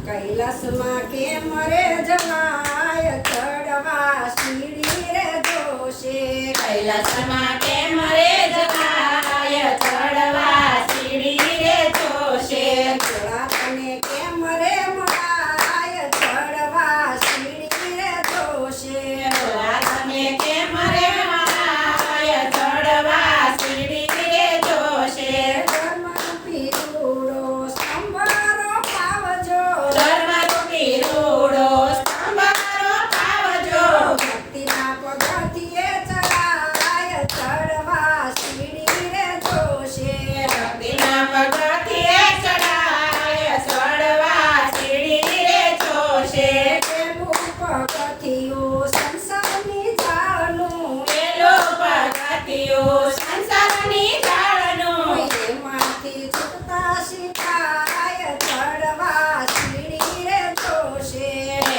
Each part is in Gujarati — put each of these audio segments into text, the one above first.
કૈલાસમાં કેમ રે જવાય ચડવા સીડી રે જોશે. કૈલાસમાં કેમ રે જવાય ચડવા સીડી રે જોશે. ભોળા તને કેમ રે મળાય ચડવા સીડી રે જોશે. ભોળા તમે કેમ રે મળાય ચડવા સીડી રે જોશે. ધર્મરૂપી રૂડો સંભારો પાવજો. ધર્મરૂપી રૂડો સંભારો પાવજો. ભક્તિના પગથિયે ચડાય ચડવા સીડી રે જોશે. ભક્તિના પગથિયે ચડાય ચડવા સીડી રે જોશે. પેલું પગથિયું સંસારની ઝાડનું. પેલું પગથિયું સંસારની ઝાડનું. એમાંથી છૂટતા શીખાય ચડવા સીડી રે જોશે.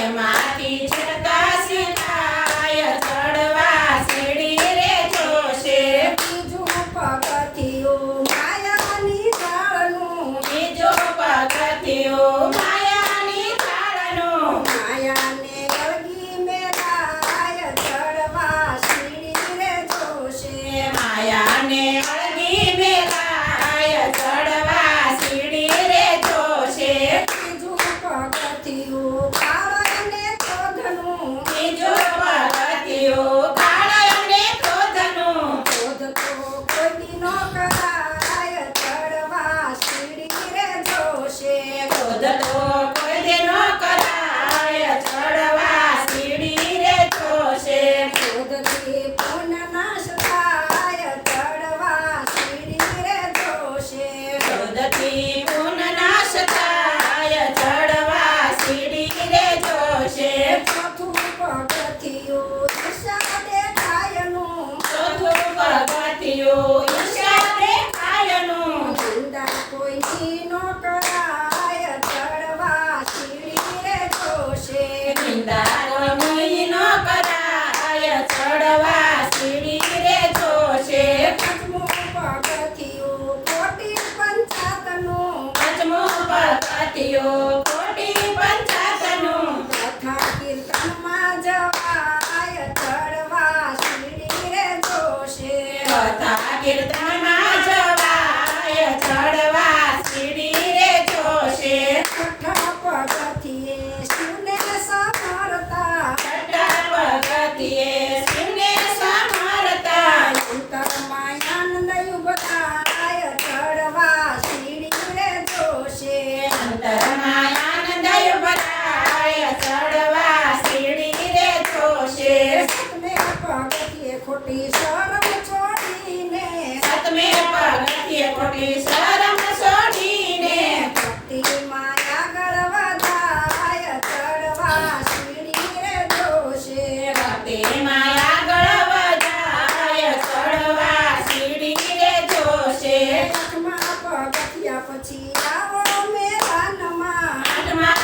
એમાંથી છૂટતા શીખાય ચડવા સીડી રે જોશે. બીજું પગથિયું માયાની ઝાડનું. બીજું પગથિયું માયાની ઝાડનું. માયાને અળગી મેલાય ચડવા સીડી રે જોશે. માયાને અળગી મેલાય ચડવા સીડી રે જોશે. ત્રીજું પગથિયું કાળને ક્રોધનું. બીજું પગથિયું કાળને ક્રોધનું. ક્રોધ તો કોઈ નો કરાય ચડવા સીડી રે જોશે. ક્રોધ તો કોઈ દી ન કરાય ચડવા સીડી રે જોશે. ક્રોધથી પુણ્ય નાશ થાય ચડવા સીડી રે જોશે. ક્રોધથી પુન નાશ થાય ચડવા સીડી રે જોશે. ચોથું પગથિયું દિશા દેખાયનું. ચોથું પગથિયું ઈર્ષ્યા દેખાયનું. નિંદા કોઈની નો કરાય ચડવા સીડી રે જોશે. નિંદા કોઈની ન કરાય ચડવા સીડી રે જોશે. પાંચમું પગથિયું કોટી પંચાતનું. પાંચમું પગથિયું કોટી પંચાતનું. કથા કીર્તનમાં જવાય ચડવા સીડી રે જોશે. કથા કીર્તનમાં જવાય ચડવા સીડી રે જોશે. છઠ્ઠા પગથિયે શિવને સમરતા. છઠ્ઠા પગથિયે શિવને સમરતા. અંતરમાં આનંદ યુગતાય ચડવા સીડી રે જોશે. અંતરમાં આનંદ યુગતાય ચડવા સીડી રે જોશે. સતમે પગથિયે ખોટી શરમ છોડીને. સતમે પગથિયે ખોટી શરમ છોડીને. ભક્તિમાં આગળ વધાય ચડવા સીડી રે જોશે. ભક્તિમાં આગળ વધાય ચડવા સીડી રે જોશે. આઠમા પગથિયા પછી આવો મેદાનમાં. આઠમા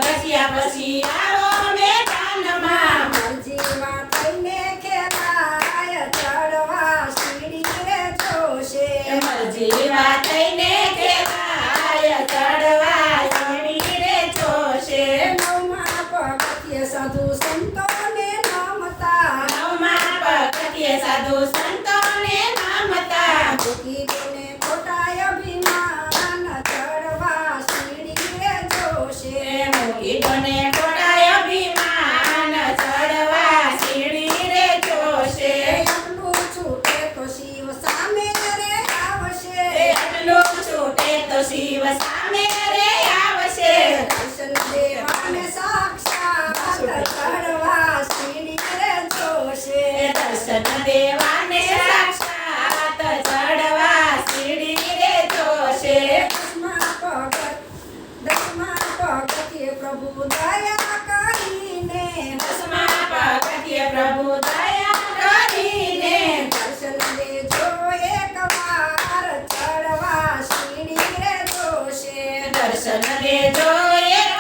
પગથિયા પછી આવો મેદાનમાં. મરજીમાં થઈને ખેલાય ચડવા સીડી રે જોશે. મરજીવા થઈને ખેલાય ચડવા સીડી રે જોશે. નવમા પગથિયે સાધુ સંતોને નમતા. નવમા પગથિયે સાધુ સંતોને નમતા. મૂકી દેને ખોટા અભિમાન ચડવા સીડી રે જોશે. મૂકી બને ખોડાય અભિમાન ચડવા સીડી રે જોશે. આટલું છૂટે તો શિવ સામે રે આવશે. આટલું છૂટે તો શિવ સામે રે આવશે. દર્શન દેવાને સાક્ષાત ચડવા સીડી રે જોશે. દર્શન દેવાને સાક્ષાત ચડવા સીડી રે જોશે. દસમા પગથિયે પ્રભુ દયા કરીને. દસમા પગથિયે પ્રભુ દયા કરીને. દર્શન દેજો એકવાર ચડવા સીડી રે જોશે. દર્શન દેજો એક